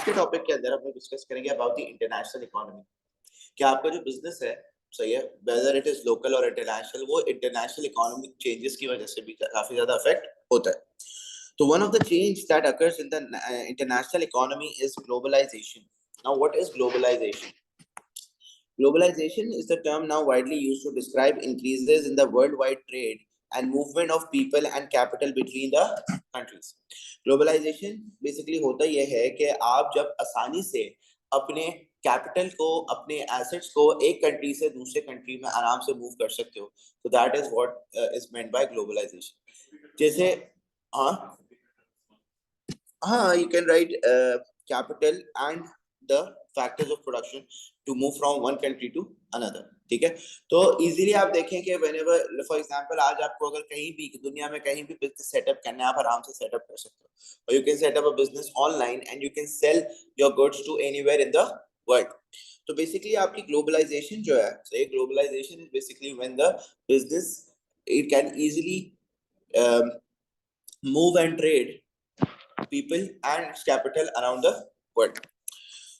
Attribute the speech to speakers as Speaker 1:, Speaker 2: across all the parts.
Speaker 1: के टॉपिक के अंदर हम डिस्कस करेंगे अबाउट द इंटरनेशनल इकोनॉमी। कि आपका जो बिजनेस है, सही है, वेदर इट इज लोकल और इंटरनेशनल, वो इंटरनेशनल इकोनॉमिक चेंजेस की वजह से भी काफी ज्यादा अफेक्ट होता है। तो one of the change that occurs in the international economy is globalization. Now what is globalization? Globalization is the term now widely used to describe increases in the worldwide trade and movement of people and capital between the countries. Globalization basically होता यह है कि आप जब आसानी से अपने capital को, अपने एसेट्स को एक कंट्री से दूसरे कंट्री में आराम से मूव कर सकते हो, तो that is what is meant by globalization. जैसे हाँ हाँ, you can write capital and the factors of production to move from one country to another। ठीक है, तो इजीली आप देखें कि whenever for example आज आपको अगर कहीं भी दुनिया में कहीं भी बिजनेस सेटअप करना है, आप आराम से सेटअप कर सकते हो, और you can set up a business online and you can sell your goods to anywhere in the world। तो बेसिकली आपकी ग्लोबलाइजेशन जो है, so globalization is basically when the business it can easily move and trade people and its capital around the world।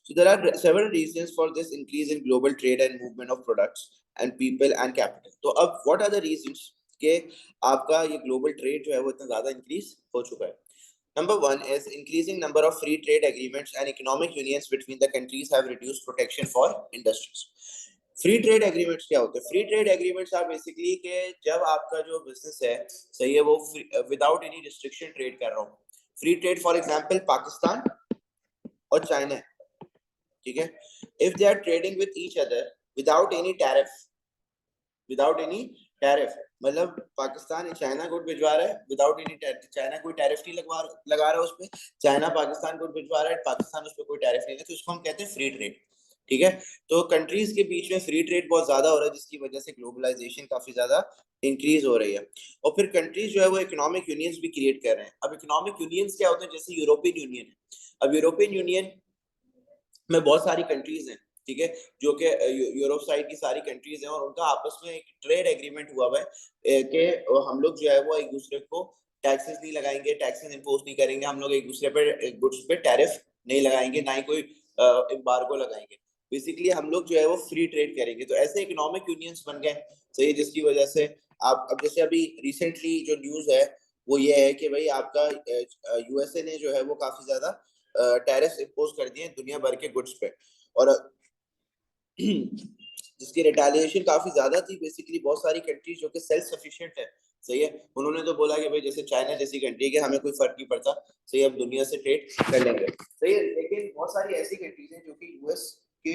Speaker 1: So there are several reasons for this increase in global trade and movement of products and people and capital। तो अब what are the reasons कि आपका ये global trade जो है वो इतना ज़्यादा increase हो चुका है? Number one is increasing number of free trade agreements and economic unions between the countries have reduced protection for industries। Free trade agreements क्या होते हैं? Free trade agreements are basically कि जब आपका जो बिजनेस है, सही है, वो विदाउट एनी रिस्ट्रिक्शन ट्रेड कर रहा हूँ। Free trade for example Pakistan और चाइना, ठीक है, if they are trading with each other without any tariff, मतलब पाकिस्तान चाइना को भिजवा रहा है विदाउट एनी टैरिफ, चाइना कोई टैरिफ नहीं लगा रहा है उस पे, चाइना पाकिस्तान को भिजवा रहा है, पाकिस्तान उस पे कोई टैरिफ नहीं है, तो इसको हम कहते हैं फ्री ट्रेड। ठीक है, तो कंट्रीज के बीच में फ्री ट्रेड बहुत ज्यादा हो रहा है, जिसकी वजह से ग्लोबलाइजेशन काफी ज्यादा इंक्रीज हो रही है। और फिर कंट्रीज जो है वो इकोनॉमिक यूनियंस भी क्रिएट कर रहे हैं। अब इकोनॉमिक यूनियंस क्या होते हैं? जैसे यूरोपियन यूनियन है। अब यूरोपियन यूनियन में बहुत सारी कंट्रीज हैं, ठीक है, जो कि यूरोप साइड की सारी कंट्रीज हैं, और उनका आपस में एक ट्रेड एग्रीमेंट हुआ हुआ है कि हम लोग जो है वो एक दूसरे को टैक्सेस नहीं लगाएंगे, टैक्सेस इंपोज नहीं करेंगे, हम लोग एक दूसरे पे गुड्स पे टैरिफ नहीं लगाएंगे, ना ही कोई एम्बार्गो लगाएंगे। बेसिकली हम लोग जो है वो फ्री ट्रेड करेंगे। तो ऐसे इकोनॉमिक यूनियंस बन गए, सही, जिसकी वजह से आप अब जैसे अभी रिसेंटली जो न्यूज है वो ये है कि भाई आपका यूएसए ने जो है वो काफी ज्यादा टैरिफ इंपोज कर दिए दुनिया भर के गुड्स पे, और जिसकी रिटेलिएशन काफी ज्यादा थी। बेसिकली बहुत सारी कंट्रीज जो कि सेल्फ सफिशिएंट है, सही है, उन्होंने तो बोला कि भाई जैसे चाइना जैसी कंट्री के हमें कोई फर्क नहीं पड़ता, सही, हम दुनिया से ट्रेड कर लेंगे, सही है। लेकिन बहुत सारी ऐसी कंट्रीज हैं जो कि यूएस के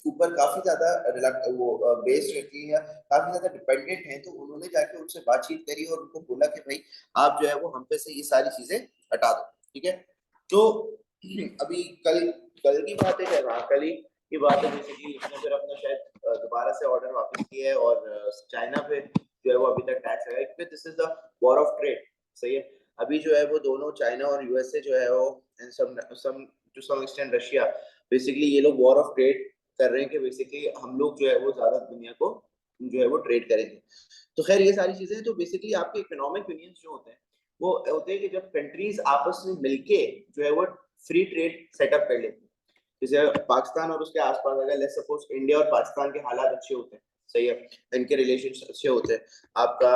Speaker 1: ऊपर काफी ज्यादा वो बेस्ड रहती है, काफी ज्यादा डिपेंडेंट है, तो उन्होंने जाके उनसे बातचीत करी और उनको बोला कि भाई आप जो है वो हम पे से ये सारी चीजें हटा दो। ठीक है, तो अभी कल कल की बात है, कल ही की बात है, बेसिकली इसने फिर अपना शायद दोबारा से ऑर्डर वापस किया है, और चाइना पे जो है वो अभी तक टैक्स लगाया, क्योंकि this is the war of trade, सही है। अभी जो है वो दोनों चाइना और यूएसए जो है वो and some to some extent Russia, basically ये लोग वॉर ऑफ ट्रेड कर रहे हैं कि बेसिकली हम लोग जो है वो ज्यादा दुनिया को जो है वो ट्रेड करेंगे। तो खैर ये सारी चीजें, तो बेसिकली आपके इकोनॉमिक यूनियंस जो होते हैं वो होते हैं कि जब कंट्रीज आपस में मिलके जो है वो फ्री ट्रेड सेटअप कर लेते हैं। जैसे पाकिस्तान और उसके आसपास अगर लेट्स सपोज इंडिया और पाकिस्तान के हालात अच्छे होते हैं, सही है, इनके रिलेशंस अच्छे होते हैं, आपका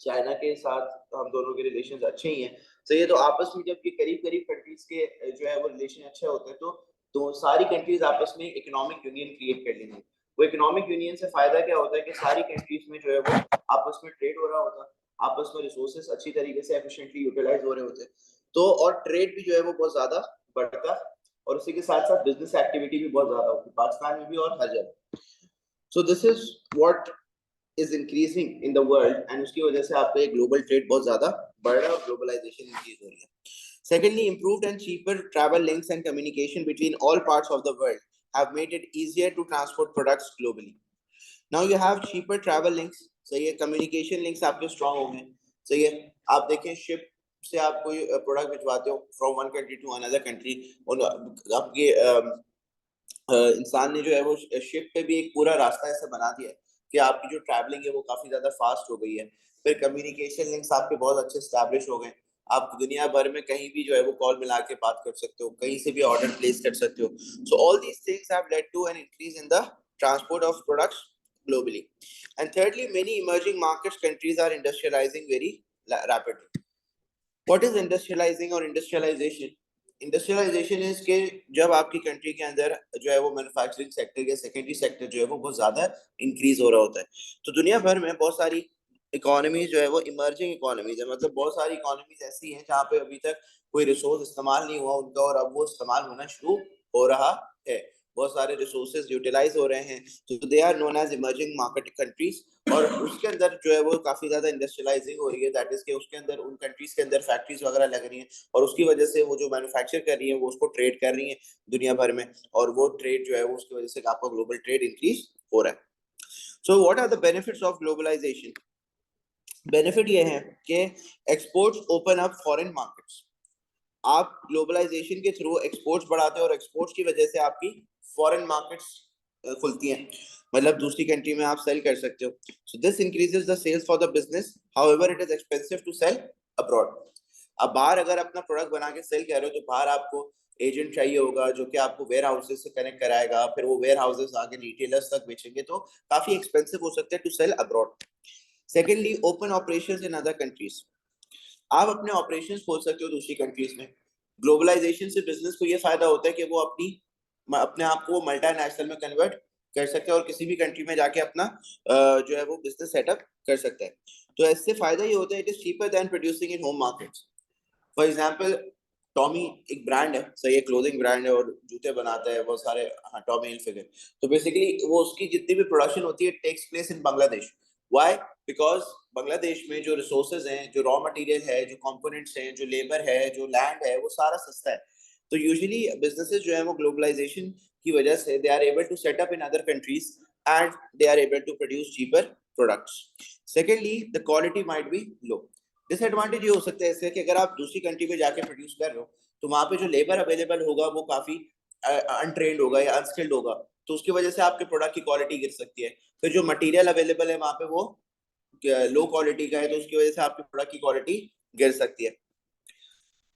Speaker 1: चाइना के साथ हम दोनों के रिलेशंस अच्छे ही हैं, सही है, तो आपस में जब ये करीब करीब कंट्रीज के जो है वो रिलेशन अच्छे होते हैं, तो सारी कंट्रीज आपस में इकोनॉमिक यूनियन क्रिएट कर लेंगे। वो इकोनॉमिक यूनियन से फायदा क्या होता है कि सारी कंट्रीज में जो है वो आपस में ट्रेड हो रहा होता है, आपस में रिसोर्सेस अच्छी तरीके से एफिशिएंटली यूटिलाइज हो रहे होते हैं, तो और ट्रेड भी जो है वो बहुत ज्यादा बढ़ता है, और उसी के साथ साथ बिजनेस एक्टिविटी भी बहुत ज्यादा होती है, पाकिस्तान में भी और हर जगह। So this is what is increasing in the world, and उसकी वजह से आपका ये global trade बहुत ज्यादा बढ़ रहा है और globalization increase हो रही है। Secondly, improved and cheaper travel links and communication between all parts of the world have made it easier to transport products globally। Now you have cheaper travel links, सही है, communication links आपके strong हो गए, सही है। आप देखें ship से आप कोई प्रोडक्ट भिजवाते हो from one country to another country, और आपके इंसान ने जो है वो शिप पे भी एक पूरा रास्ता ऐसा बना दिया है कि आपकी जो ट्रैवलिंग है वो काफी ज्यादा फास्ट हो गई है। फिर कम्युनिकेशन लिंक्स आपके बहुत अच्छे स्टैब्लिश हो गए, आप दुनिया भर में कहीं भी जो है वो कॉल मिला के बात कर सकते हो, कहीं से भी ऑर्डर प्लेस कर सकते हो. So all these things have led to an increase in the transport of products globally. And thirdly, many emerging markets countries are industrializing very rapidly. What is industrializing or industrialization? Industrialization is के जब आपकी country के अंदर जो है वो manufacturing sector या secondary sector जो है वो बहुत ज्यादा इंक्रीज हो रहा होता है. तो दुनिया भर में बहुत सारी इकोनॉमीज जो है वो इमर्जिंग इकोनॉमीज है, मतलब बहुत सारी इकोनॉमीज ऐसी हैं जहाँ पे अभी तक कोई रिसोर्स इस्तेमाल नहीं हुआ उनका और अब वो इस्तेमाल होना शुरू हो रहा है. बहुत सारे रिसोर्सेज यूटिलाइज हो रहे हैं, तो they are known as emerging market countries. और उसके अंदर जो है वो काफी ज्यादा इंडस्ट्रियलाइजिंग हो रही है, दैट इज के उसके अंदर उन कंट्रीज के अंदर फैक्ट्रीज वगैरह लग रही हैं और उसकी वजह से वो जो मैन्युफैक्चर कर रही है वो उसको ट्रेड कर रही है दुनिया भर में, और वो ट्रेड जो है वो उसकी वजह से आपका ग्लोबल ट्रेड इंक्रीज हो रहा है. So what are the benefits of globalization? Benefit ये है कि exports open up foreign markets. आप ग्लोबलाइजेशन के थ्रू एक्सपोर्ट्स बढ़ाते हो और एक्सपोर्ट्स की वजह से आपकी फॉरेन मार्केट्स खुलती हैं, मतलब दूसरी कंट्री में आप सेल कर सकते हो. So this increases the sales for the business. However it is expensive to sell abroad. अब बाहर अगर अपना प्रोडक्ट बना के सेल कर रहे हो तो बाहर आपको एजेंट चाहिए होगा जो कि आपको वेयर हाउसेस से कनेक्ट कराएगा, फिर वो वेयर हाउसेस आगे रिटेलर्स तक बेचेंगे, तो काफी एक्सपेंसिव हो सकता है to sell abroad. Secondly, open operations in other countries. आप अपने ऑपरेशंस खोल सकते हो दूसरी कंट्रीज में. ग्लोबलाइजेशन से बिजनेस को ये फायदा होता है कि वो अपने आप को मल्टीनेशनल में कन्वर्ट कर सकते हैं और किसी भी कंट्री में जाके अपना जो है वो बिजनेस सेटअप कर सकता है. तो इससे फायदा ये होता है, it is cheaper than producing in home markets. For example, Tommy एक ब्रांड है, सही है, क्लोथिंग ब्रांड है और जूते बनाता है बहुत सारे. हाँ, टॉमी हिलफिगर. तो बेसिकली वो उसकी जितनी भी प्रोडक्शन होती है takes place in Bangladesh. Why? Because Bangladesh में जो रिसोर्सेज हैं, जो रॉ मटेरियल है, जो कंपोनेंट्स हैं, जो लेबर है, जो लैंड है, वो सारा सस्ता है. तो यूजुअली बिजनेसेस जो है वो ग्लोबलाइजेशन की वजह से they are able to set up in other countries and they are able to produce cheaper products. Secondly, the quality might be low. Disadvantage ये हो सकता है इससे कि अगर आप दूसरी कंट्री में जाके प्रोड्यूस कर रहे हो तो वहां पे जो लेबर अवेलेबल होगा वो काफी अनट्रेंड होगा या अनस्किल्ड होगा, तो उसकी वजह से आपके प्रोडक्ट की क्वालिटी गिर सकती है. फिर जो मटेरियल अवेलेबल है वहां पे वो लो क्वालिटी का है, तो उसकी वजह से आपके प्रोडक्ट की क्वालिटी गिर सकती है.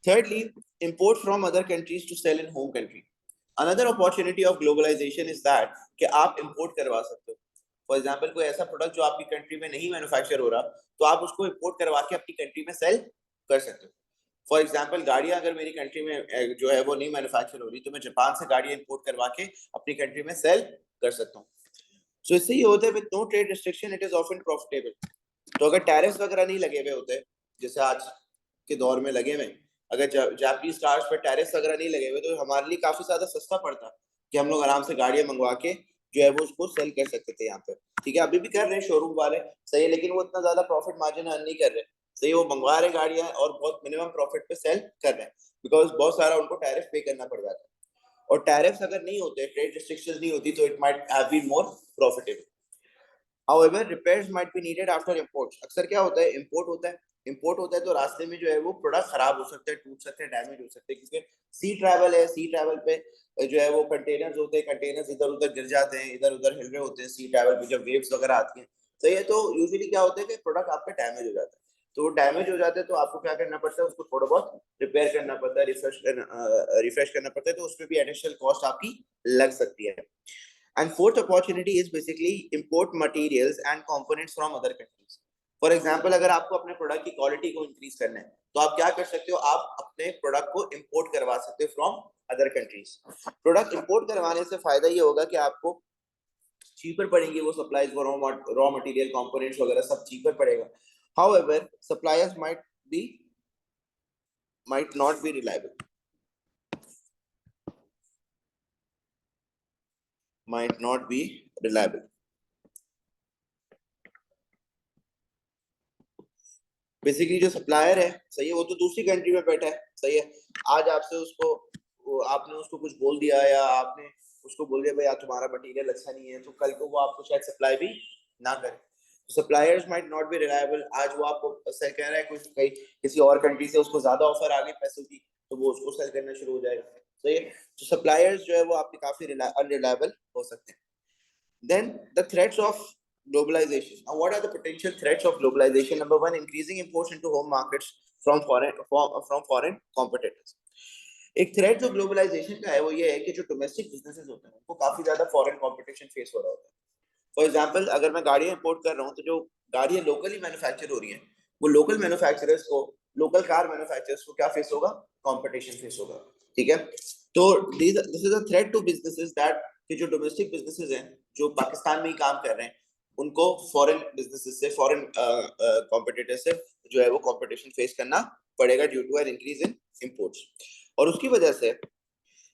Speaker 1: Thirdly, import from other countries to sell in home country. Another opportunity of globalization is that कि आप import करवा सकते हो. फॉर एग्जाम्पल, कोई ऐसा प्रोडक्ट जो आपकी कंट्री में नहीं मैन्युफैक्चर हो रहा, तो आप उसको इंपोर्ट करवा के अपनी कंट्री में सेल कर सकते हो. फॉर एग्जाम्पल, गाड़ियां अगर मेरी कंट्री में जो है वो नहीं मैन्युफैक्चर हो रही, तो मैं जापान से गाड़ियां इंपोर्ट करवा के अपनी कंट्री में सेल कर सकता हूँ. सो इससे ये होता है, with no trade restriction it is often profitable. तो अगर टैरिफ्स वगैरह नहीं लगे हुए होते, जैसे आज के दौर में लगे हुए, अगर जापानीज कार्स पर टैरिफ्स वगैरह नहीं लगे हुए, तो हमारे लिए काफी ज्यादा सस्ता पड़ता कि हम लोग आराम से गाड़ियां मंगवा के जो है वो उसको सेल कर सकते थे यहाँ पे. ठीक है, अभी भी कर रहे हैं शोरूम वाले, सही है, लेकिन वो इतना ज्यादा प्रॉफिट मार्जिन अर्न नहीं कर रहे. सही, वो मंगवा रहे गाड़ियां और बहुत मिनिमम प्रॉफिट पे सेल कर रहे हैं, बिकॉज बहुत सारा उनको टैरिफ पे करना पड़ जाता है. और टैरिफ्स अगर नहीं होते, ट्रेड रिस्ट्रिक्शंस नहीं होती, तो it might have been more profitable. However, repairs might be needed after imports. अक्सर क्या होता है, इंपोर्ट होता है तो रास्ते में जो है वो प्रोडक्ट खराब हो सकते हैं, टूट सकते हैं, डैमेज हो सकते हैं, क्योंकि सी ट्रैवल है. सी ट्रैवल पे जो है वो कंटेनर्स होते हैं, कंटेनर्स इधर उधर गिर जाते हैं, इधर उधर हिल रहे होते हैं सी ट्रैवल पे जब वेव्स वगैरह आती हैं. सही है, तो यूजुअली क्या होता है कि प्रोडक्ट आपका डैमेज हो जाता है. तो वो डैमेज हो जाते हैं तो आपको क्या करना पड़ता है, उसको थोड़ा बहुत रिपेयर करना पड़ता है, रिफ्रेश करना पड़ता है, तो उसमें भी एडिशनल कॉस्ट आपकी लग सकती है. And fourth opportunity is basically import materials and components from other countries. For example, अगर आपको अपने प्रोडक्ट की क्वालिटी को इंक्रीज करना है तो आप क्या कर सकते हो, आप अपने प्रोडक्ट को इंपोर्ट करवा सकते हो from other countries. Product import करवाने से फायदा ये होगा कि आपको चीपर पड़ेंगे वो सप्लाईज, वो रॉ मटेरियल, कंपोनेंट्स वगैरह सब चीपर पड़ेगा. However, suppliers might not be reliable. Might not be reliable. Basically जो सप्लायर है, सही है, वो तो दूसरी कंट्री में बैठा है, सही है. आज आपसे आपने उसको कुछ बोल दिया या आपने उसको बोल दिया भाई यार तुम्हारा मटेरियल अच्छा नहीं है, तो कल को वो आपको शायद सप्लाई भी ना करे. Suppliers might not be reliable. आज वो आपको सेल कह रहा है कुछ कहीं किसी और कंट्री से, उसको ज्यादा ऑफर आ गई पैसों की, तो वो उसको सेल करना शुरू हो जाएगा. सही है, तो सप्लायर्स जो है वो आपके काफी अनरिलायबल हो सकते हैं. Then the threats of globalization. Now, what are the potential threats of globalization? Number one, increasing imports into home markets. from foreign competitors. एक थ्रेट जो ग्लोबलाइजेशन का है वो ये है कि जो डोमेस्टिक बिजनेसेस होते हैं उनको काफी ज्यादा फॉरेन कंपटीशन फेस हो रहा होता है. फॉर एग्जांपल अगर मैं गाड़ियां इंपोर्ट कर रहा हूँ तो जो गाड़ियां लोकली मैन्युफैक्चर हो रही हैं वो लोकल मैन्युफैक्चरर्स को, लोकल कार मैन्युफैक्चरर्स को क्या फेस होगा? कंपटीशन फेस होगा. ठीक है. तो this is a threat to businesses that कि जो डोमेस्टिक बिजनेसेस हैं जो पाकिस्तान में ही काम कर रहे हैं उनको फॉरेन बिजनेसेस से, फॉरेन कॉम्पिटिटर से जो है वो कंपटीशन फेस करना पड़ेगा due to an increase in imports. और उसकी वजह से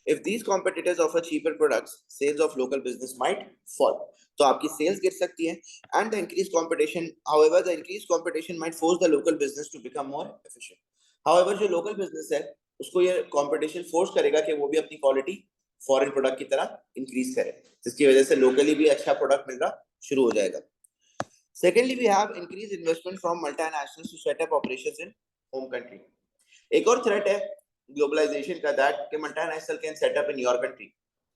Speaker 1: if these competitors offer cheaper products, sales of local business might fall. तो आपकी सेल्स गिर सकती है. And the increased competition, however, the increased competition might force the local business to become more efficient. However, जो local business है उसको ये competition force करेगा कि वो भी अपनी quality foreign product की तरह increase करे, जिसकी वजह से locally भी अच्छा product मिलना शुरू हो जाएगा. Secondly, we have increased investment from multinationals to set up operations in home country. एक और थ्रेट है ग्लोबलाइजेशन का, दैट कि multinational can set up in your country.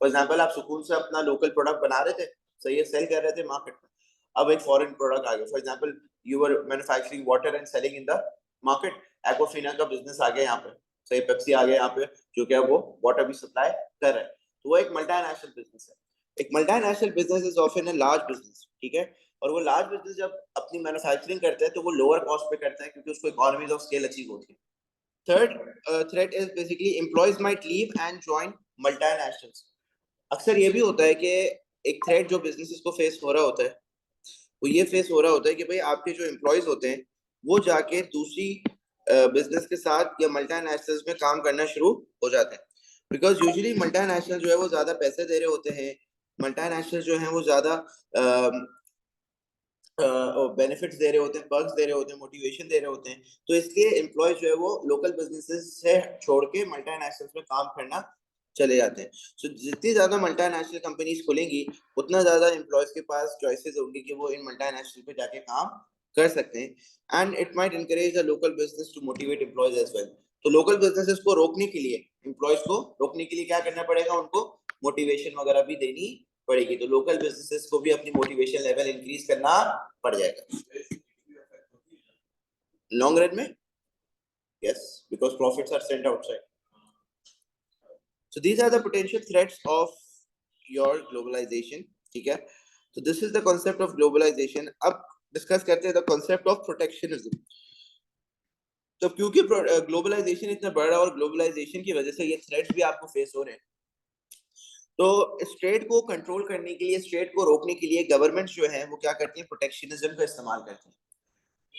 Speaker 1: For example आप सुकून से अपना लोकल प्रोडक्ट बना रहे थे, सही है, सेल कर रहे थे मार्केट में. अब एक फॉरेन प्रोडक्ट आ गया. For example you were manufacturing water and selling in the market. Aquafina का बिजनेस आ गया यहाँ पे, सही, पेप्सी आ गया यहाँ पे जो कि वो वाटर भी सप्लाई कर रहा है. तो वो एक मल्टीनेशनल बिजनेस है. एक multinational business is often a large business. ठीक है. और वो लार्ज बिजनेस जब अपनी मैन्युफैक्चरिंग करता है तो वो लोअर कॉस्ट पे करता है क्योंकि उसको इकोनॉमीज ऑफ स्केल अचीव होती है. Third threat is basically employees might leave and join multinationals. अक्सर ये भी होता है कि एक थ्रेट जो बिजनेसेस को फेस हो रहा होता है वो ये फेस हो रहा होता है कि भाई आपके जो एम्प्लॉयज होते हैं वो जाके दूसरी बिजनेस के साथ या मल्टीनेशनल्स में काम करना शुरू हो जाते हैं. बिकॉज यूजुअली मल्टीनेशनल जो है वो ज्यादा पैसे दे रहे होते हैं, मल्टीनेशनल जो है वो ज्यादा बेनिफिट्स दे रहे होते हैं, पर्क्स दे रहे होते हैं, मोटिवेशन दे रहे होते हैं. तो इसलिए एम्प्लॉय जो है वो लोकल बिजनेसेस से छोड़ के मल्टीनेशनल्स में काम करना चले जाते हैं. सो जितनी ज्यादा मल्टीनेशनल कंपनीज खुलेंगी उतना ज्यादा एम्प्लॉयज के पास चॉइसेस होंगी कि वो इन मल्टीनेशनल पे जाके काम कर सकते हैं. And it might encourage the local business to motivate employees as well. तो लोकल बिजनेसेस को रोकने के लिए, एम्प्लॉयज को रोकने के लिए क्या करना पड़ेगा? उनको मोटिवेशन वगैरह भी देनी पड़ेगी. तो लोकल बिजनेसेस को भी अपनी मोटिवेशन लेवल इंक्रीज करना पड़ जाएगा लॉन्ग रन में. Yes, because profits are sent outside. So these are the potential threats of your globalization. ठीक है. So this is the concept of globalization. अब डिस्कस करते हैं the concept of protectionism. तो क्योंकि ग्लोबलाइजेशन इतना बढ़ रहा है और ग्लोबलाइजेशन की वजह से ये थ्रेट्स भी आपको फेस हो रहे हैं, तो स्टेट को कंट्रोल करने के लिए, स्टेट को रोकने के लिए गवर्नमेंट जो है वो क्या करती है? प्रोटेक्शनिज्म का इस्तेमाल करती है.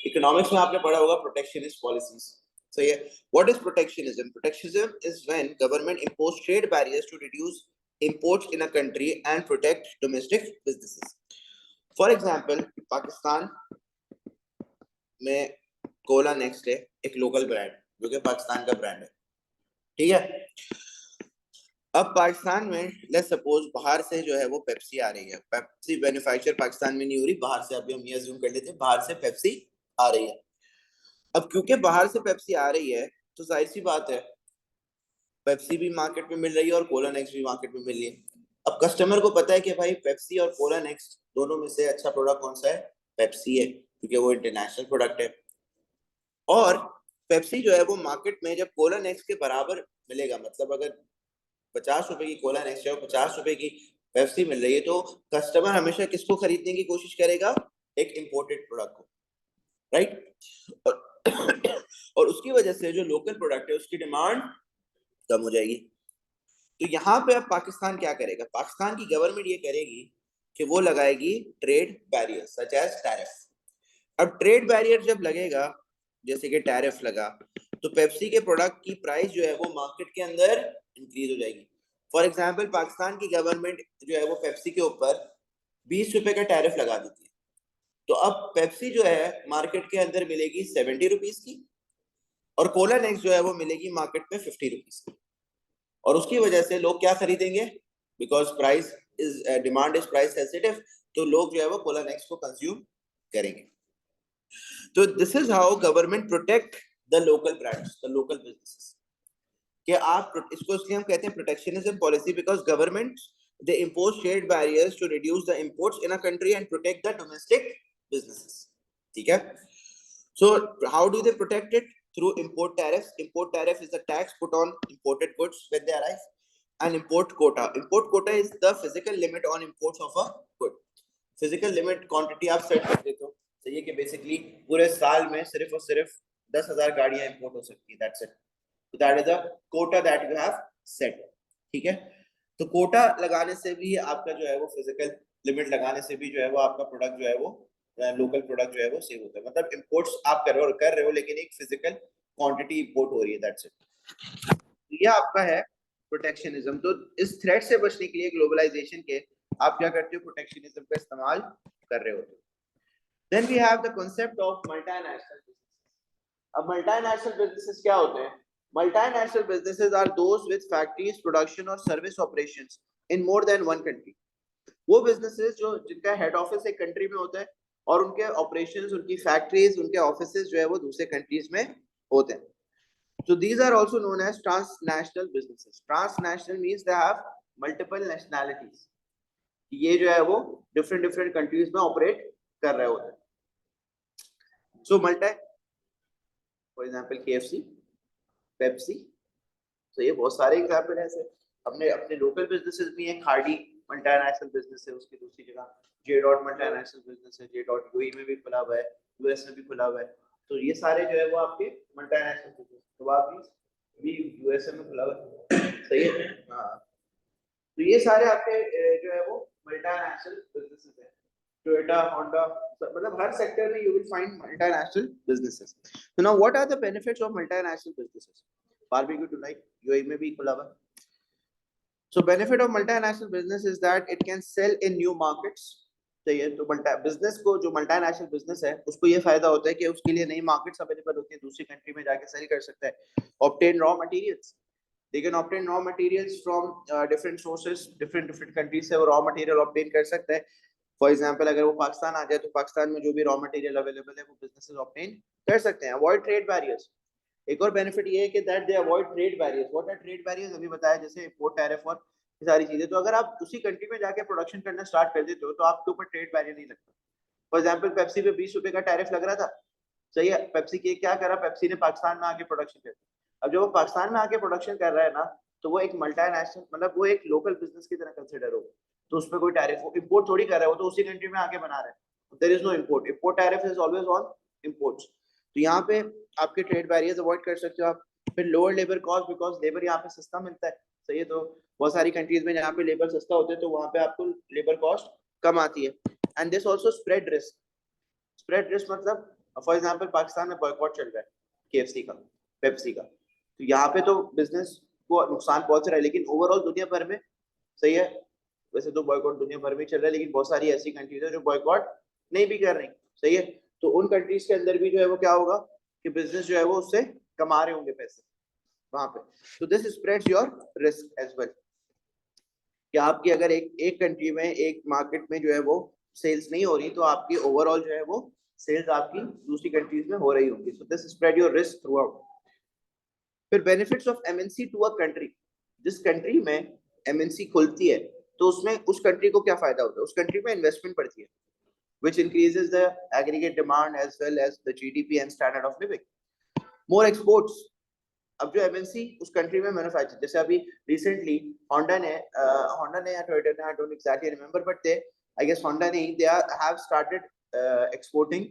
Speaker 1: इकोनॉमिक्स में आपने पढ़ा होगा प्रोटेक्शनिस्ट पॉलिसीज. सही है. What is protectionism? Protectionism is when government impose trade barriers to reduce imports in a country and protect domestic businesses. For example Pakistan में कोला नेक्स्ट है, एक लोकल ब्रांड जो कि पाकिस्तान का ब्रांड है. ठीक है. अब पाकिस्तान में लेट्स सपोज बाहर से जो है वो पेप्सी आ रही है. पेप्सी मैन्युफैक्चर पाकिस्तान में नहीं हो रही, बाहर से, अभी हम ये अज्यूम कर लेते हैं बाहर से पेप्सी आ रही है. अब क्योंकि बाहर से पेप्सी आ रही है तो जाहिर सी बात है पेप्सी भी मार्केट में मिल रही है और कोला नेक्स्ट भी मार्केट में मिल रही है. अब कस्टमर को पता है कि भाई पेप्सी और कोला नेक्स्ट दोनों में से अच्छा प्रोडक्ट कौन सा है? पेप्सी है, क्योंकि वो इंटरनेशनल प्रोडक्ट है. और पेप्सी जो है वो मार्केट में जब कोला नेक्स्ट के बराबर मिलेगा, मतलब अगर 50 रुपए की कोला नेक्स्ट है और 50 रुपए की पेप्सी मिल रही है, तो कस्टमर हमेशा किसको खरीदने की कोशिश करेगा? एक इंपोर्टेड प्रोडक्ट को, राइट. और उसकी वजह से जो लोकल प्रोडक्ट है उसकी डिमांड कम हो जाएगी. तो यहाँ पे अब पाकिस्तान क्या करेगा? पाकिस्तान की गवर्नमेंट ये करेगी कि वो लगाएगी trade barrier such as tariff. अब ट्रेड बैरियर जब लगेगा, जैसे कि टैरिफ लगा, तो पेप्सी के प्रोडक्ट की प्राइस जो है वो मार्केट के अंदर इंक्रीज हो जाएगी. फॉर एग्जांपल पाकिस्तान की गवर्नमेंट जो है वो पेप्सी के ऊपर 20 रुपए का टैरिफ लगा देती है. तो अब पेप्सी जो है मार्केट के अंदर मिलेगी 70 रुपीज की और कोला नेक्स्ट जो है वो मिलेगी मार्केट में 50 रुपीज की. और उसकी वजह से लोग क्या खरीदेंगे? Because price is demand is price sensitive, तो लोग जो है वो कोला नेक्स्ट को कंज्यूम करेंगे. तो this is how government protect the local brands, the local businesses. कि आप इसको इसलिए हम कहते हैं protectionism policy, because government they impose trade barriers to reduce the imports in a country and protect the domestic businesses. ठीक है. So how do they protect it? through import tariffs. Import tariff is the tax put on imported goods when they arrive. And import quota. Import quota is the physical limit on imports of a good. Physical limit quantity आप set कर देते हो, सही है कि basically पूरे साल में सिर्फ और सिर्फ 10,000 गाड़ियां import हो सकती है. That's it. So that is the quota that you have set. ठीक है. तो कोटा लगाने से भी आपका जो है वो फिजिकल लिमिट लगाने से भी जो है वो आपका प्रोडक्ट जो है वो लोकल प्रोडक्ट जो है वो सेव होता है. मतलब इंपोर्ट्स आप कर रहे हो लेकिन एक फिजिकल क्वांटिटी इंपोर्ट हो रही है. That's it. ये आपका है प्रोटेक्शनिज्म. तो इस थ्रेट से बचने के लिए ग्लोबलाइजेशन के आप क्या करते हो, प्रोटेक्शनिज्म का इस्तेमाल कर रहे होते हो. Then we have the concept of multinational business. अब मल्टीनेशनल बिजनेसेस क्या होते हैं? Multinational businesses are those with factories, production or service operations in more than one country. वो businesses जो जिनका head office एक country में होता है और उनके operations, उनकी factories, उनके offices जो है वो दूसरे countries में होते हैं. So these are also known as transnational businesses. Transnational means they have multiple nationalities. ये जो है वो different countries में operate कर रहे होते हैं. So for example KFC, Pepsi. तो ये बहुत सारे एग्जांपल हैं ऐसे. अपने लोकल बिजनेसेस भी हैं. खाड़ी मल्टीनेशनल बिजनेस है, उसकी दूसरी जगह जे डॉट मल्टीनेशनल बिजनेस है. जे डॉट यूएई में भी खुला हुआ है, यूएस में भी खुला हुआ है. तो ये सारे जो है वो आपके मल्टीनेशनल बिजनेस. तो आप भी यूएसए में खुला हुआ है, सही है. हाँ, तो ये सारे आपके जो है वो मल्टीनेशनल बिजनेसेस हैं. टोयोटा, होंडा, मतलब हर सेक्टर में you will find multinational businesses. So now what are the benefits of multinational businesses? Barbecue tonight, UAE में भी खुला हुआ. So benefit of multinational business is that it can sell in new markets. तो ये तो business को, जो multinational business है उसको ये फायदा होता है कि उसके लिए नई मार्केट्स अवेलेबल होती है, दूसरी कंट्री में जाके सेल कर सकता है. Obtain raw materials. They can obtain raw materials from different sources, different countries से वो raw material obtain कर सकता है. फॉर एग्जाम्पल अगर वो पाकिस्तान आ जाए तो पाकिस्तान में जो भी रॉ मटेरियल अवेलेबल है वो बिजनेसेस ऑब्टेन कर सकते हैं. Avoid trade barriers. एक और बेनिफिट ये है कि that they avoid trade barriers. What are trade barriers? अभी बताया, जैसे इंपोर्ट टैरिफ और ये सारी चीजें. तो अगर आप उसी कंट्री में जाके प्रोडक्शन करना स्टार्ट कर देते हो तो आपके ऊपर ट्रेड बैरियर नहीं लगता. फॉर एग्जाम्पल पेप्सी पे 20 रुपए का टैरिफ लग रहा था, सही है. पेप्सी के क्या करा, पेप्सी ने पाकिस्तान में आके प्रोडक्शन कर. अब जब वो पाकिस्तान में आके प्रोडक्शन कर रहा है ना, तो वो एक मल्टीनेशनल, मतलब वो एक लोकल बिजनेस की तरह कंसिडर होगा. तो उसमें कोई टैरिफ, वो इंपोर्ट थोड़ी कर रहा है, वो तो उसी कंट्री में आके बना रहा है. There is no import. Import tariff is always on imports. तो यहाँ पे आपके ट्रेड बैरियर्स अवॉइड कर सकते हो आप. फिर lower labour cost, because labour यहाँ पे सस्ता मिलता है, सही है. तो बहुत सारी कंट्रीज में जहाँ पे लेबर सस्ता होते हैं तो वहाँ पे आपको लेबर कॉस्ट कम आती है. And this also spread risk. Spread risk मतलब फॉर एग्जाम्पल पाकिस्तान में बॉयकॉट चल रहा है केएफसी का, पेप्सी का. तो यहाँ पे तो बिजनेस को नुकसान पहुंच रहा है, लेकिन ओवरऑल दुनिया भर में, सही है, वैसे तो बॉयकॉट दुनिया भर में चल रहा है, लेकिन बहुत सारी ऐसी कंट्रीज है जो बॉयकॉट नहीं भी कर रही, सही है. तो उन कंट्रीज के अंदर भी जो है वो क्या होगा कि बिजनेस जो है वो उससे कमा रहे होंगे पैसे वहां पे. तो this spreads your risk as well. कि आपकी अगर एक कंट्री में, एक मार्केट में जो है वो सेल्स नहीं हो रही, तो आपकी ओवरऑल जो है वो सेल्स आपकी दूसरी कंट्रीज में हो रही होंगी. So this spread your risk throughout. फिर benefits of MNC to a country. जिस कंट्री में एमएनसी खुलती है तो उसमें उस कंट्री को क्या फायदा होता है? उस कंट्री में इन्वेस्टमेंट बढ़ती है, which increases the aggregate demand as well as the GDP and standard of living. More exports. अब जो एमएनसी उस कंट्री में मैन्युफैक्चर, जैसे अभी रिसेंटली होंडा ने या टोयोटा ने, I don't exactly remember, but they, I guess Honda ने, they have started exporting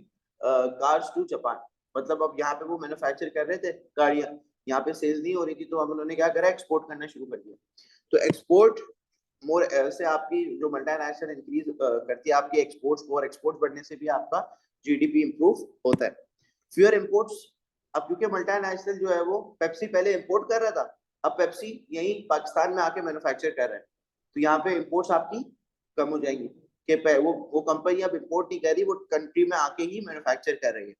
Speaker 1: cars to Japan. मतलब अब यहाँ पे वो मैन्युफैक्चर कर रहे थे गाड़ियां, यहाँ पे सेल्स नहीं हो रही थी, तो अब उन्होंने क्या करा, एक्सपोर्ट करना शुरू कर दिया. तो एक्सपोर्ट मोर से आपकी जो मल्टीनेशनल इंक्रीज करती है आपकी एक्सपोर्ट्स को, और एक्सपोर्ट बढ़ने से भी आपका जीडीपी इंप्रूव होता है. Fewer imports. अब क्योंकि मल्टीनेशनल जो है वो, पेप्सी पहले इंपोर्ट कर रहा था, अब पेप्सी यही पाकिस्तान में आके मैन्युफैक्चर कर रहा है, तो यहाँ पे इंपोर्ट्स आपकी कम हो जाएंगी कि वो कंपनी अब इंपोर्ट नहीं कर रही, वो कंट्री में आके ही मैन्युफैक्चर कर रही है.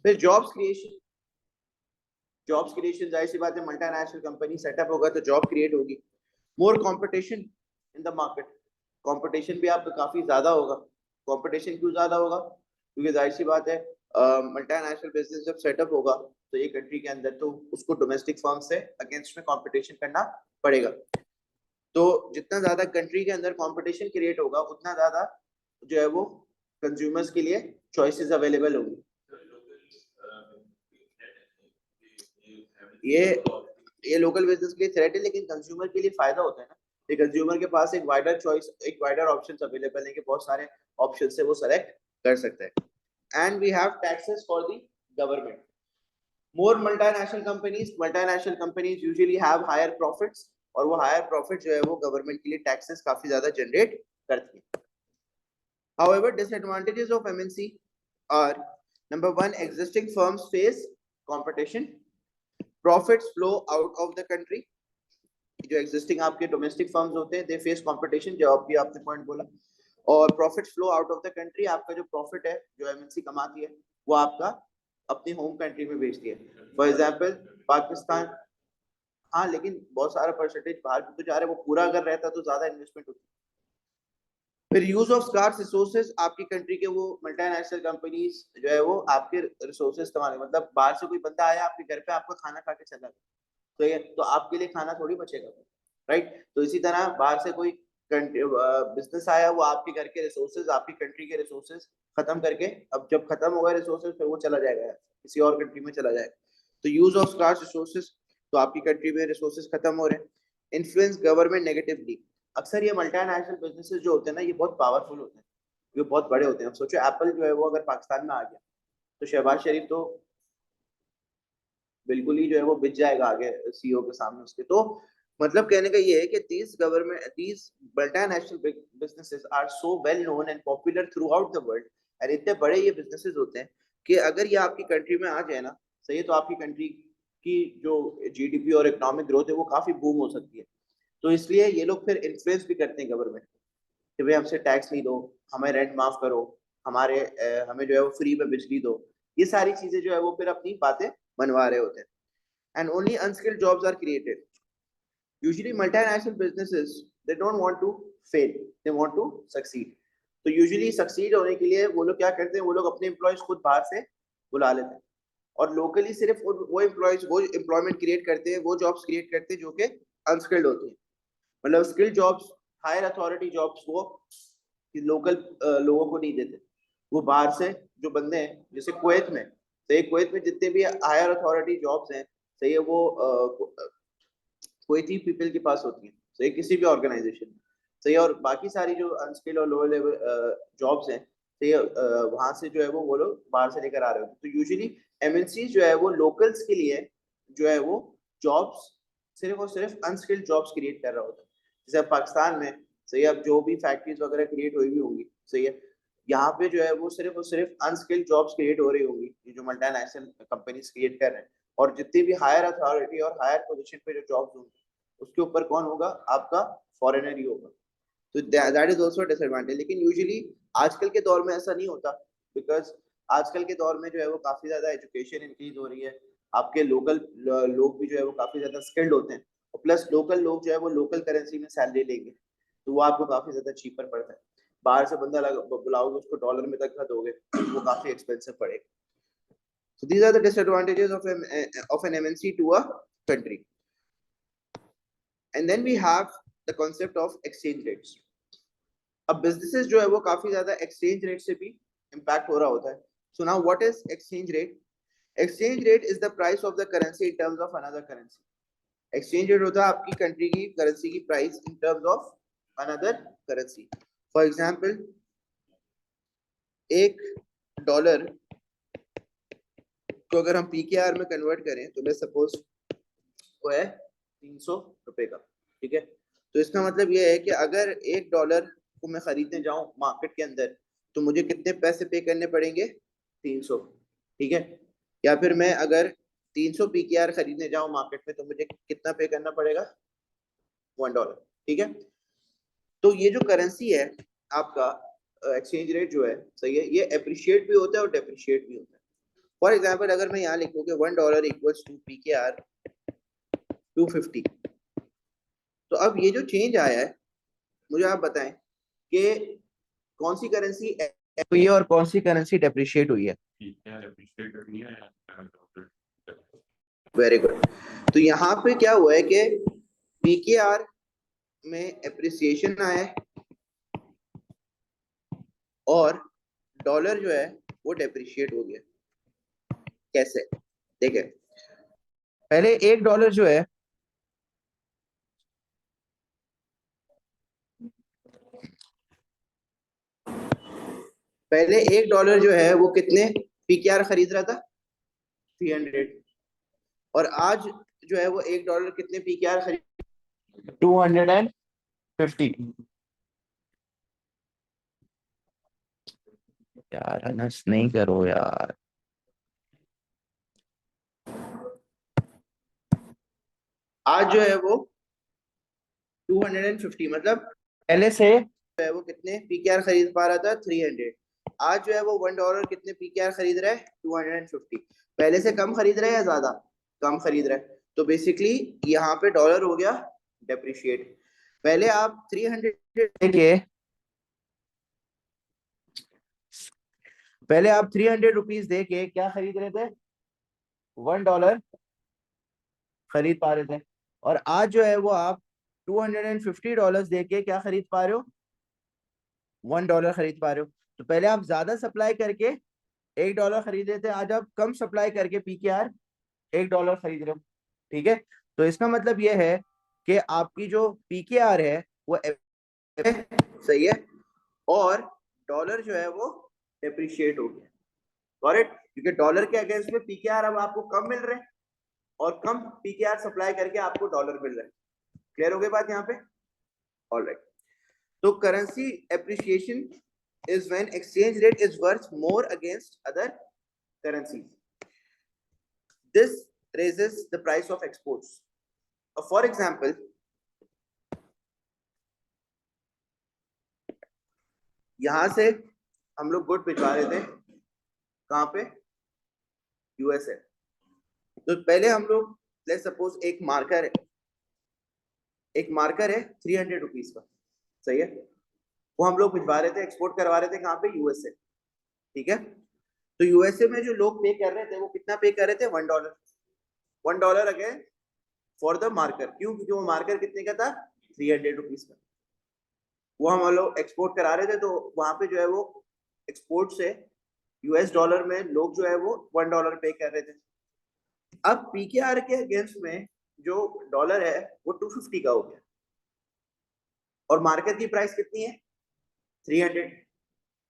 Speaker 1: फिर जॉब्स क्रिएशन. जॉब्स क्रिएशन, जाहिर सी बात है, मल्टीनेशनल कंपनी सेटअप होगा तो जॉब क्रिएट होगी. More competition in the market. Competition भी आपका काफी ज्यादा होगा. कंपटीशन क्यों ज्यादा होगा? क्योंकि जाहिर सी बात है, मल्टीनेशनल बिजनेस जब सेटअप होगा तो ये कंट्री के अंदर, तो उसको डोमेस्टिक फर्म से अगेंस्ट में कंपटीशन करना पड़ेगा. तो जितना ज्यादा कंट्री के अंदर कंपटीशन क्रिएट होगा, उतना ज्यादा जो है वो कंज्यूमर्स के लिए चॉइसेस अवेलेबल होंगी. ये लोकल बिजनेस के लिए थ्रेट है, लेकिन कंज्यूमर के लिए फायदा होता है ना, कि कंज्यूमर के पास एक वाइडर चॉइस, एक वाइडर ऑप्शंस अवेलेबल है, कि बहुत सारे ऑप्शन से वो सेलेक्ट कर सकता है। And we have taxes for the government. More multinational companies usually have higher profits, और वो हायर प्रॉफिट जो है वो गवर्नमेंट के लिए टैक्सेस काफी ज्यादा जनरेट करती है। However, disadvantages of MNC are: number one, existing firms face competition, profits flow out of the country. जो existing आपके domestic firms होते हैं, they face competition, जो अभी आपने point बोला, और profits flow out of the country, आपका जो profit है जो MNC कमाती है वो आपका अपनी होम कंट्री में भेजती है। फॉर एग्जाम्पल पाकिस्तान, हाँ लेकिन बहुत सारा परसेंटेज बाहर भी तो जा रहा है, वो पूरा अगर रहता तो ज्यादा इन्वेस्टमेंट होती। फिर यूज ऑफ स्कार्स रिसोर्सेज, आपकी कंट्री के वो मल्टीनेशनल कंपनीज जो है वो आपके रिसोर्सेज इस्तेमाल, मतलब बाहर से कोई बंदा आया आपके घर पे, आपका खाना खा के चला गया, तो ये तो आपके लिए खाना थोड़ी बचेगा, राइट। तो इसी तरह बाहर से कोई बिजनेस आया, वो आपके घर के रिसोर्सेज, आपकी कंट्री के रिसोर्सेज खत्म करके, अब जब खत्म होगा रिसोर्सेज फिर वो चला जाएगा किसी और कंट्री में चला जाएगा। तो यूज ऑफ स्कार्स रिसोर्सेज, तो आपकी कंट्री में रिसोर्सेज खत्म हो रहे हैं। इन्फ्लुएंस गवर्नमेंट नेगेटिवली, अक्सर ये मल्टीनेशनल बिजनेसेस जो होते हैं ना, ये बहुत पावरफुल होते हैं, ये बहुत बड़े होते हैं। अब सोचो एप्पल जो है वो अगर पाकिस्तान में आ गया तो शहबाज शरीफ तो बिल्कुल ही जो है वो बिक जाएगा आगे सीईओ के सामने उसके। तो मतलब कहने का ये है कि these multinational businesses are so well known and popular throughout the world, और इतने बड़े ये बिजनेसेस होते हैं कि अगर ये आपकी कंट्री में आ जाए ना, सही है, तो आपकी कंट्री की जो जीडीपी और इकोनॉमिक ग्रोथ है वो काफी बूम हो सकती है। तो इसलिए ये लोग फिर इन्फ्लुएंस भी करते हैं गवर्नमेंट कि भाई हमसे टैक्स नहीं दो, हमें रेंट माफ करो, हमारे हमें जो है वो फ्री में बिजली दो, ये सारी चीजें जो है वो फिर अपनी बातें मनवा रहे होते हैं। And only unskilled jobs are created. Usually multinational businesses they don't want to fail, they want to succeed. तो यूजुअली सक्सीड होने के लिए वो लोग क्या करते हैं, वो लोग अपने एम्प्लॉयज खुद बाहर से बुला लेते हैं, और लोकली सिर्फ वो एम्प्लॉयज वो एम्प्लॉयमेंट क्रिएट करते हैं, वो जॉब्स क्रिएट करते हैं जो कि अनस्किल्ड होती हैं। मतलब skilled jobs, higher authority jobs वो लोकल लोगों को नहीं देते, वो बाहर से जो बंदे हैं, जैसे कुवैत में, तो ये कुवैत में जितने भी हायर अथॉरिटी जॉब्स हैं, सही है, वो कुवैती पीपल के पास होती है, सही, किसी भी ऑर्गेनाइजेशन में, सही। और बाकी सारी जो अनस्किल्ड और लोअर लेवल जॉब्स हैं, सही, वहां से जो है वो लोग बाहर से लेकर आ रहे होते हैं। तो यूजुअली एमएनसी जो है वो लोकल्स के लिए जो है वो जॉब्स सिर्फ और सिर्फ अनस्किल्ड जॉब्स क्रिएट कर रहा होता है। जैसे पाकिस्तान में, सही, अब जो भी फैक्ट्रीज वगैरह क्रिएट हुई भी होंगी, सही है, यहाँ पे जो है वो सिर्फ और सिर्फ अनस्किल्ड जॉब्स क्रिएट हो रही होंगी, ये जो मल्टीनेशनल कंपनीज क्रिएट कर रहे हैं। और जितनी भी हायर अथॉरिटी और हायर पोजीशन पे जो जॉब्स होंगी, उसके ऊपर कौन होगा, आपका फॉरेनर ही होगा। तो दैट इज आल्सो डिसएडवांटेज। लेकिन यूजुअली आजकल के दौर में ऐसा नहीं होता, बिकॉज आजकल के दौर में जो है वो काफी ज्यादा एजुकेशन इंक्रीज हो रही है, आपके लोकल लोग भी जो है वो काफी ज्यादा स्किल्ड होते हैं, और प्लस लोकल लोग जो है वो लोकल करेंसी में सैलरी लेंगे, तो वो आपको काफी ज्यादा चीपर पड़ता है। बाहर से बंदा बुलाओगे, उसको डॉलर में तक दोगे, वो काफी एक्सपेंसिव पड़ेगा। So these are the disadvantages of an MNC to a country. And then we have the concept of exchange rates. अब businesses जो है वो काफी ज्यादा exchange rate से भी impact हो रहा होता है। So now what is exchange rate? Exchange rate is the price of the currency in terms of another currency. Exchange rate होता है आपकी कंट्री की करेंसी की price in terms of another currency. For example, एक dollar को अगर हम PKR में कन्वर्ट करें तो लेट्स सपोज वो है 300 रुपए का, ठीक है। तो इसका मतलब ये है कि अगर एक डॉलर को मैं खरीदने जाऊं मार्केट के अंदर, तो मुझे कितने पैसे पे करने पड़ेंगे, 300, ठीक है। या फिर मैं अगर 300 पीकेआर खरीदने जाऊं मार्केट में, तो मुझे कितना पे करना पड़ेगा, $1, ठीक है। तो ये जो करेंसी है आपका एक्सचेंज रेट जो है, सही है, ये अप्रिशिएट भी होता है और डेप्रिशिएट भी होता है। फॉर एग्जाम्पल अगर मैं यहाँ लिखूँ कि $1 इक्वल्स टू पीकेआर 250, तो अब ये जो चेंज आया है, मुझे आप बताएं कि कौन सी करेंसी हुई है और कौन सी करेंसी डेप्रिशिएट हुई है। Very good. तो यहाँ पे क्या हुआ है कि पीकेआर में एप्रिसिएशन आया है और डॉलर जो है वो डेप्रिशिएट हो गया। कैसे, देखिए पहले $1 जो है पहले $1 जो है वो कितने पीकेआर खरीद रहा था? 300। और आज जो है वो $1 कितने पीकेआर खरीद?
Speaker 2: 250। यार अनस नहीं करो यार।
Speaker 1: आज जो है वो 250, मतलब पहले से जो है वो कितने पीकेआर खरीद पा रहा था? 300। आज जो है वो $1 कितने पीकेआर खरीद रहा है? 250। पहले से कम खरीद रहा है या ज्यादा? कम खरीद रहा है। तो बेसिकली यहाँ पे डॉलर हो गया डेप्रिशिएट। पहले आप 300 लेके पहले आप 300 रुपीज दे के क्या खरीद रहे थे? $1 खरीद पा रहे थे। और आज जो है वो आप $250 दे के क्या खरीद पा रहे हो? $1 खरीद पा रहे हो। तो पहले आप ज्यादा सप्लाई करके $1 खरीद रहे थे, आज आप कम सप्लाई करके पीकेआर $1 खरीद रहे हो। ठीक है, तो इसका मतलब यह है कि आपकी जो पीकेआर है वो सही है, और डॉलर जो है वो डेप्रिशिएट हो गया। करेक्ट, क्योंकि डॉलर के अगेंस्ट में पीकेआर अब आपको कम मिल रहे हैं और कम पीकेआर सप्लाई करके आपको डॉलर मिल रहा है। क्लियर हो गई बात यहाँ पे? ऑलराइट। तो currency appreciation is when exchange rate is worth more against other currencies. This raises the price of exports. For example, यहां से हम लोग गुड भिजवा रहे थे, कहां पे? यूएसए। तो पहले हम लोग लेट्स सपोज एक मार्कर है 300 रुपीज का, सही है, वो हम लोग भिजवा रहे थे, एक्सपोर्ट करवा रहे थे कहां पे? यूएसए। ठीक है, तो यूएसए में जो लोग पे कर रहे थे वो कितना पे कर रहे थे? $1। $1 अगेन फॉर द मार्कर। क्यों? क्योंकि वो मार्कर कितने का था? 300 रुपीज का। वो हम लोग एक्सपोर्ट करा रहे थे, तो वहां पे जो है वो एक्सपोर्ट से यूएस डॉलर में लोग जो है वो $1 पे कर रहे थे। अब पीकेआर के अगेंस्ट में जो डॉलर है वो 250 का हो गया, और मार्केट की प्राइस कितनी है? 300।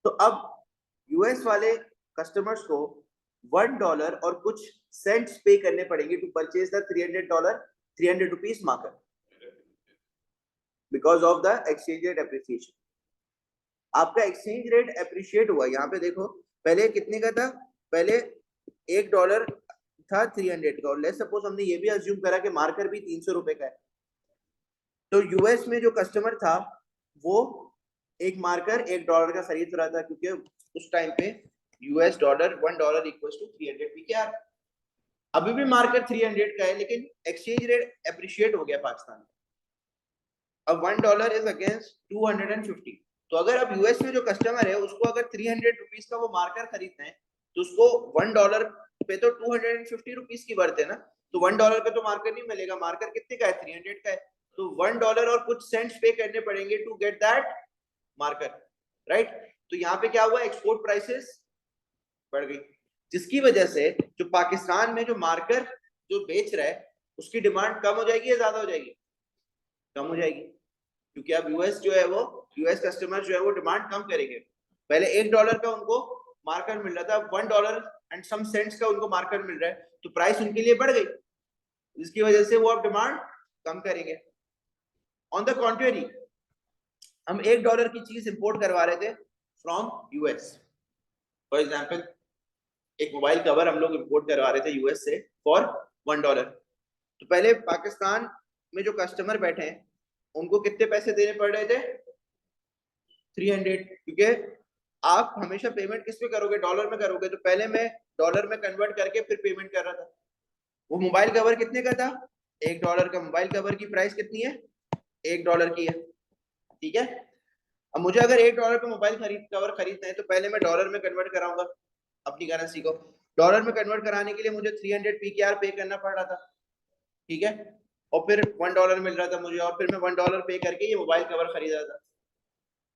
Speaker 1: तो अब यूएस वाले कस्टमर्स को $1 और कुछ सेंट्स पे करने पड़ेंगे to purchase the $300 300 marker, because of the exchange rate appreciation. आपका एक्सचेंज रेट एप्रिशिएट हुआ। यहाँ पे देखो, पहले कितने का था? पहले $1 था 300 का, और लेट्स सपोज हमने ये भी अज्यूम करा कि मार्कर भी 300 रुपए का है। तो यूएस में जो कस्टमर था वो एक मार्कर $1 का खरीद रहा था, क्योंकि उस टाइम पे US dollar $1 equals to 300 PKR. अभी भी मार्कर 300 का है, लेकिन एक्सचेंज रेट एप्रिशिएट हो गया पाकिस्तान में। अब $1 इज अगेंस्ट 250। तो अगर अब यूएस में जो कस्टमर है उसको अगर 300 रुपीज का वो मार्कर खरीदना है, तो उसको $1 पे तो 250 रुपीज की वर्थ है ना। तो $1 का तो मार्कर नहीं मिलेगा, मार्कर कितने का है? 300 का है। तो $1 और कुछ सेंट्स पे करने पड़ेंगे to get that marker, right. तो यहाँ पे क्या हुआ? एक्सपोर्ट प्राइसेस बढ़ गई, जिसकी वजह से जो पाकिस्तान में जो मार्कर जो बेच रहा है उसकी डिमांड कम हो जाएगी या ज्यादा हो जाएगी? कम हो जाएगी, क्योंकि अब यूएस जो है वो यूएस कस्टमर जो है वो डिमांड कम करेंगे। पहले $1 का उनको मार्कर मिल रहा था, $1 एंड सम सेंट्स का उनको मार्कर मिल रहा है, तो प्राइस उनके लिए बढ़ गई, जिसकी वजह से वो अब डिमांड कम करेंगे। ऑन द कॉन्ट्रेरी, हम $1 की चीज इंपोर्ट करवा रहे थे फ्रॉम यूएस। फॉर एग्जाम्पल, एक मोबाइल कवर हम लोग इंपोर्ट करवा रहे थे यूएस से फॉर $1। तो पहले पाकिस्तान में जो कस्टमर बैठे हैं उनको कितने पैसे देने पड़ रहे थे? 300। क्योंकि आप हमेशा पेमेंट किस पे करोगे? डॉलर में करोगे। तो पहले मैं डॉलर में कन्वर्ट करके फिर पेमेंट कर रहा था। वो मोबाइल कवर कितने का था? $1 का। मोबाइल कवर की प्राइस कितनी है? $1 की है, ठीक है। अब मुझे अगर $1 का मोबाइल कवर खरीदना है, तो पहले मैं डॉलर में कन्वर्ट कराऊंगा अपनी करेंसी को। डॉलर में कन्वर्ट कराने के लिए मुझे 300 पीकेआर पे करना पड़ रहा था, ठीक है, और फिर $1 मिल रहा था मुझे, और फिर मैं $1 पे करके ये मोबाइल कवर खरीद रहा था।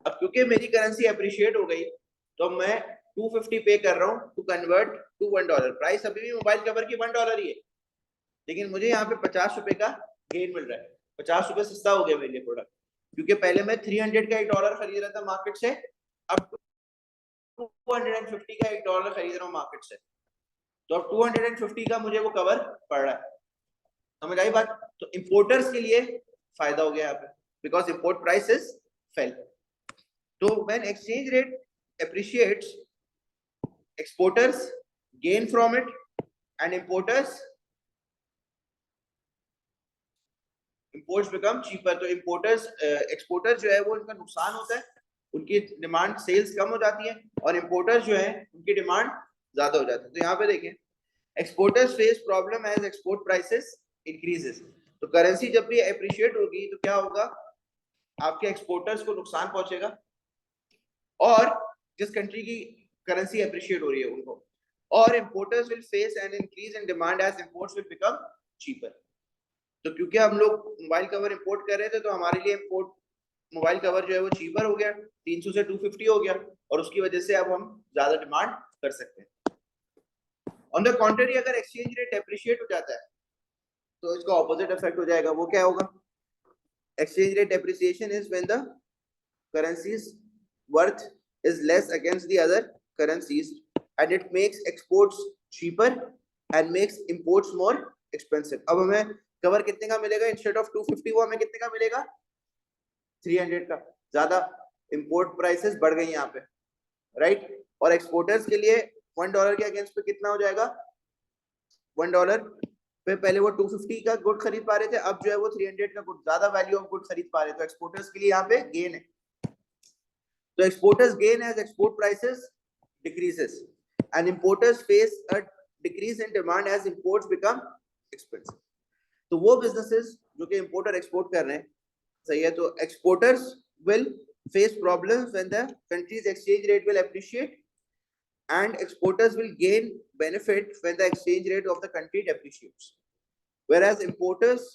Speaker 1: अब क्योंकि मेरी करेंसी अप्रिशिएट हो गई, तो मैं 250 पे कर रहा हूँ टू कन्वर्ट टू $1। प्राइस अभी भी मोबाइल कवर की $1 ही है, लेकिन मुझे यहाँ पे 50 रुपए का गेन मिल रहा है, 50 रुपए सस्ता हो गया मेरे लिए प्रोडक्ट, क्योंकि पहले मैं 300 का $1 खरीद रहा था मार्केट से, अब 250 का $1 खरीद रहा हूँ मार्केट से, तो अब 250 का मुझे वो कवर पड़ रहा है। समझ आई बात? तो इंपोर्टर्स के लिए फायदा हो गया यहाँ पे, बिकॉज इंपोर्ट प्राइसेस फेल। तो when exchange rate appreciates, exporters gain from it and imports become cheaper। तो importers exporters जो है वो उनका नुकसान होता है, उनकी डिमांड सेल्स कम हो जाती है, और importers जो है उनकी डिमांड ज्यादा हो जाती है। तो यहाँ पे देखें, exporters face problem as export prices increases। तो करेंसी जब भी अप्रिशिएट होगी तो क्या होगा, आपके एक्सपोर्टर्स को नुकसान पहुंचेगा, और जिस कंट्री की करेंसी अप्रिशिएट हो रही है उनको, और importers will face an increase in demand as imports will become cheaper. तो क्योंकि हम लोग मोबाइल कवर इंपोर्ट कर रहे थे, तो हमारे लिए इंपोर्ट मोबाइल कवर जो है वो चीपर हो गया, 300 से 250 हो गया, और उसकी वजह से अब हम ज्यादा डिमांड कर सकते हैं। ऑन द कॉन्ट्री, अगर एक्सचेंज रेट एप्रिशिएट हो जाता है तो इसका ऑपोजिट इफेक्ट हो जाएगा। वो क्या होगा, exchange rate appreciation is when the currencies worth is less against the other currencies, and it makes exports cheaper and makes imports more expensive। अब हमें कवर कितने का मिलेगा, इंस्टेड ऑफ 250 वो हमें कितने का मिलेगा, 300 का। ज्यादा इंपोर्ट प्राइसेस बढ़ गई यहाँ पे, राइट? और एक्सपोर्टर्स के लिए $1 के अगेंस्ट पे कितना हो जाएगा, $1 पे पहले वो 250 का गुड खरीद पा रहे थे, अब जो है वो 300 का गुड, ज्यादा वैल्यू ऑफ गुड खरीद पा रहे थे। तो एक्सपोर्टर्स के लिए यहाँ पे गेन है। So exporters gain as export prices decreases, and importers face a decrease in demand as imports become expensive। तो वो businesses जो कि importer export कर रहे हैं, सही है, तो exporters will face problems when the country's exchange rate will appreciate, and exporters will gain benefit when the exchange rate of the country depreciates। Whereas importers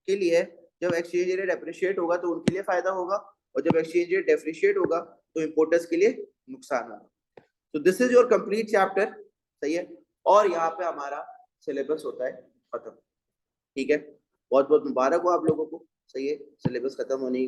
Speaker 1: के लिए जब exchange rate appreciate होगा तो उनके लिए फायदा होगा, और जब exchange rate depreciate होगा तो इंपोर्टर्स के लिए नुकसान होगा। तो this is your complete chapter, सही है, और यहाँ पे हमारा सिलेबस होता है खत्म। ठीक है, बहुत बहुत मुबारक हो आप लोगों को, सही है, सिलेबस खत्म होने